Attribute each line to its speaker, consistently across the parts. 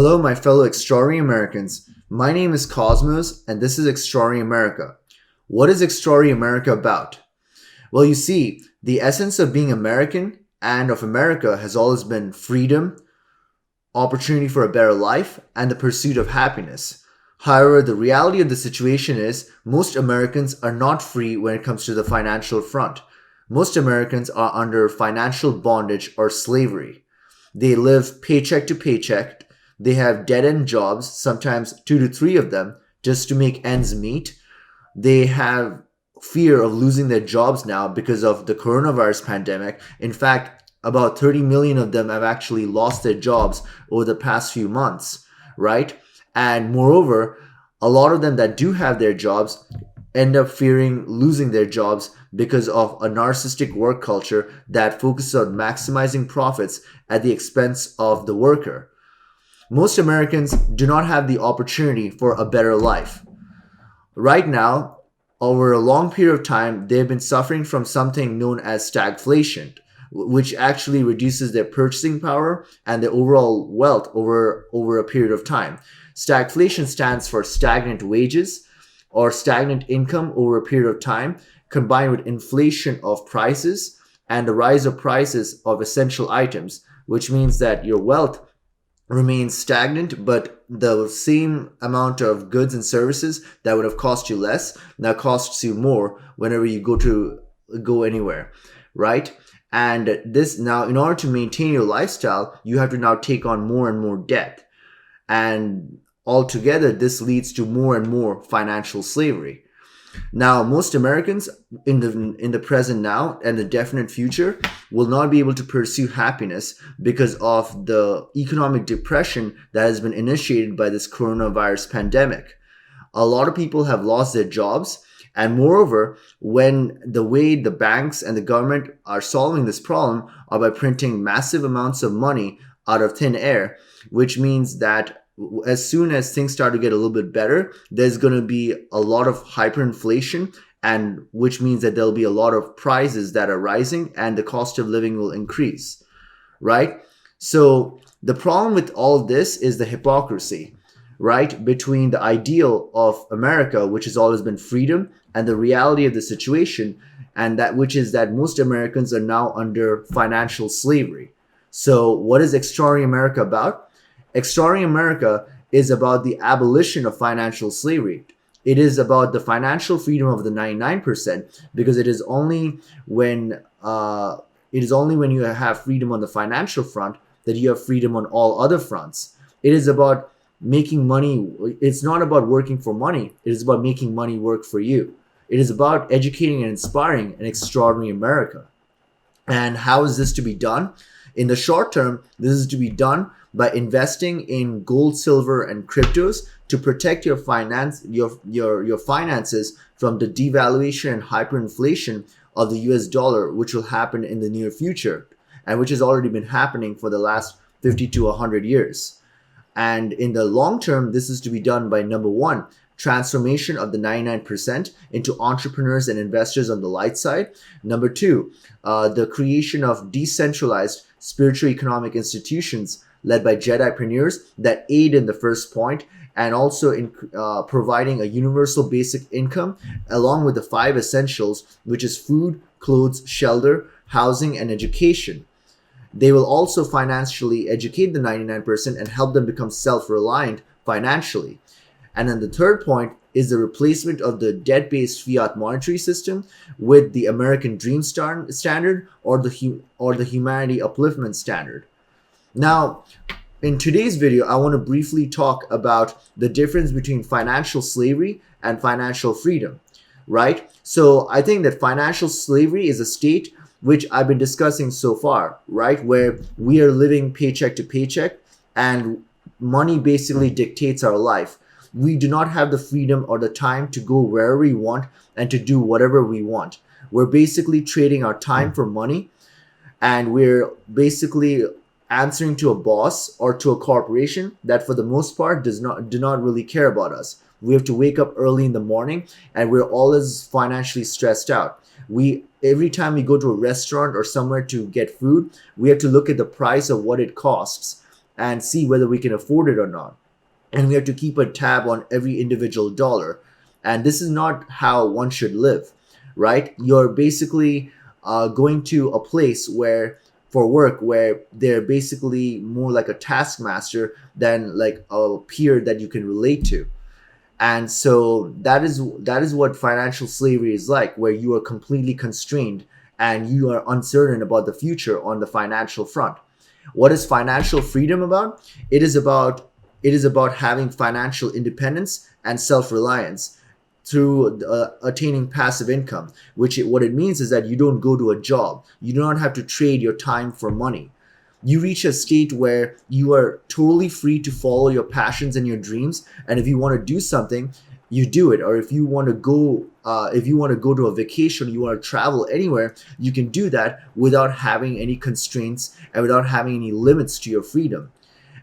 Speaker 1: Hello, my fellow extraordinary Americans. My name is Cosmos, and this is Extraordinary America. What is Extraordinary America about? Well, you see, the essence of being American and of America has always been freedom, opportunity for a better life, and the pursuit of happiness. However, the reality of the situation is most Americans are not free when it comes to the financial front. Most Americans are under financial bondage or slavery. They live paycheck to paycheck. They have dead-end jobs, sometimes 2 to 3 of them, just to make ends meet. They have fear of losing their jobs now because of the coronavirus pandemic. In fact, about 30 million of them have actually lost their jobs over the past few months, right? And moreover, a lot of them that do have their jobs end up fearing losing their jobs because of a narcissistic work culture that focuses on maximizing profits at the expense of the worker. Most Americans do not have the opportunity for a better life. Right now, over a long period of time, they've been suffering from something known as stagflation, which actually reduces their purchasing power and their overall wealth over a period of time. Stagflation stands for stagnant wages or stagnant income over a period of time, combined with inflation of prices and the rise of prices of essential items, which means that your wealth remains stagnant, but the same amount of goods and services that would have cost you less now costs you more whenever you go anywhere, right? And this now, in order to maintain your lifestyle, you have to now take on more and more debt. And altogether, this leads to more and more financial slavery. Now, most Americans in the present now and the definite future will not be able to pursue happiness because of the economic depression that has been initiated by this coronavirus pandemic. A lot of people have lost their jobs, and moreover, when the way the banks and the government are solving this problem are by printing massive amounts of money out of thin air, which means that as soon as things start to get a little bit better, there's going to be a lot of hyperinflation, and which means that there'll be a lot of prices that are rising and the cost of living will increase, right? So the problem with all of this is the hypocrisy, right? Between the ideal of America, which has always been freedom, and the reality of the situation, and that which is that most Americans are now under financial slavery. So what is Extraordinary America about? Extraordinary America is about the abolition of financial slavery. It is about the financial freedom of the 99%, because it is only when you have freedom on the financial front that you have freedom on all other fronts. It is about making money. It's not about working for money. It is about making money work for you. It is about educating and inspiring an extraordinary America. And how is this to be done? In the short term, this is to be done by investing in gold, silver, and cryptos to protect your finances from the devaluation and hyperinflation of the US dollar, which will happen in the near future, and which has already been happening for the last 50 to 100 years. And in the long term, this is to be done by, number one, transformation of the 99% into entrepreneurs and investors on the light side. Number two, the creation of decentralized spiritual economic institutions led by Jedipreneurs that aid in the first point, and also in providing a universal basic income along with the 5 essentials, which is food, clothes, shelter, housing, and education. They will also financially educate the 99% and help them become self-reliant financially. And then the third point is the replacement of the debt-based fiat monetary system with the American Dream Standard or the Humanity Upliftment Standard. Now, in today's video, I want to briefly talk about the difference between financial slavery and financial freedom, right? So I think that financial slavery is a state which I've been discussing so far, right? Where we are living paycheck to paycheck and money basically dictates our life. We do not have the freedom or the time to go wherever we want and to do whatever we want. We're basically trading our time for money, and we're basically answering to a boss or to a corporation that for the most part do not really care about us. We have to wake up early in the morning, and we're always financially stressed out. Every time we go to a restaurant or somewhere to get food, we have to look at the price of what it costs. and see whether we can afford it or not. And we have to keep a tab on every individual dollar. And this is not how one should live, right? You're basically going to a place where for work where they're basically more like a taskmaster than like a peer that you can relate to. And so that is what financial slavery is like, where you are completely constrained and you are uncertain about the future on the financial front. What is financial freedom about? It is about having financial independence and self-reliance through attaining passive income, what it means is that you don't go to a job. You do not have to trade your time for money. You reach a state where you are totally free to follow your passions and your dreams, and if you want to do something, you do it. Or if you want to go to a vacation, you want to travel anywhere, you can do that without having any constraints and without having any limits to your freedom.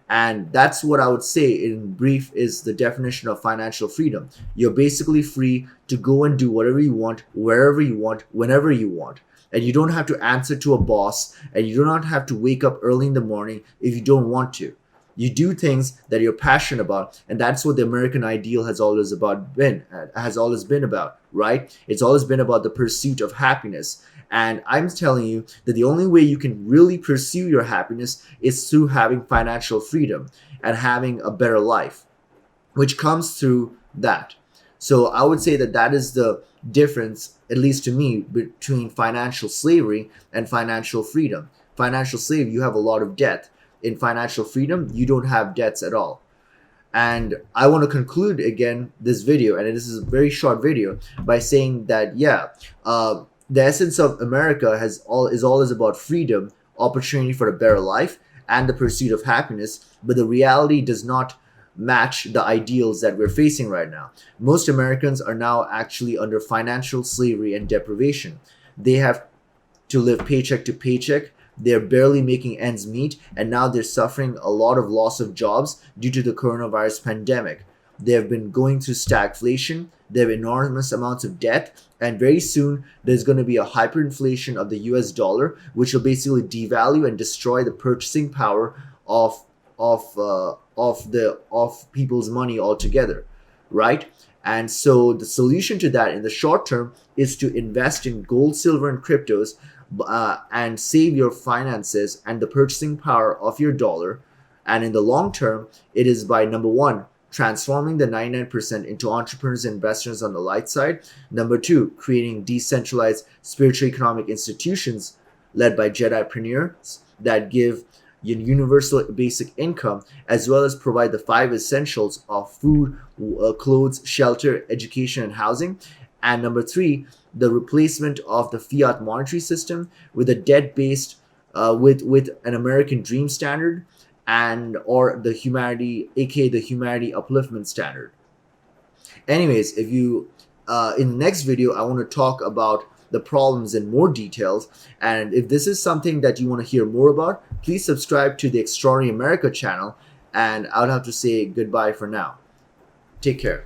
Speaker 1: And that's what I would say in brief is the definition of financial freedom. You're basically free to go and do whatever you want, wherever you want, whenever you want. And you don't have to answer to a boss, and you do not have to wake up early in the morning if you don't want to. You do things that you're passionate about, and that's what the American ideal has always been about, right? It's always been about the pursuit of happiness. And I'm telling you that the only way you can really pursue your happiness is through having financial freedom and having a better life, which comes through that. So I would say that that is the difference, at least to me, between financial slavery and financial freedom. Financial slavery, you have a lot of debt. In financial freedom, you don't have debts at all. And I want to conclude again this video, and this is a very short video, by saying that the essence of America is always about freedom, opportunity for a better life, and the pursuit of happiness. But the reality does not match the ideals that we're facing right now. Most Americans are now actually under financial slavery and deprivation. They have to live paycheck to paycheck. They're barely making ends meet, and now they're suffering a lot of loss of jobs due to the coronavirus pandemic. They have been going through stagflation. They have enormous amounts of debt, and very soon there's going to be a hyperinflation of the US dollar, which will basically devalue and destroy the purchasing power of people's money altogether, right? And so the solution to that in the short term is to invest in gold, silver, and cryptos, and save your finances and the purchasing power of your dollar. And in the long term, it is by number one, transforming the 99% into entrepreneurs and investors on the light side. Number two, creating decentralized spiritual economic institutions led by Jedipreneurs that give universal basic income, as well as provide the five essentials of food, clothes, shelter, education, and housing. And number three, the replacement of the fiat monetary system with a debt-based, with an American dream standard, and or the humanity, aka the humanity upliftment standard. Anyways, if you in the next video, I want to talk about the problems in more details. And if this is something that you want to hear more about, please subscribe to the Extraordinary America channel. And I would have to say goodbye for now. Take care.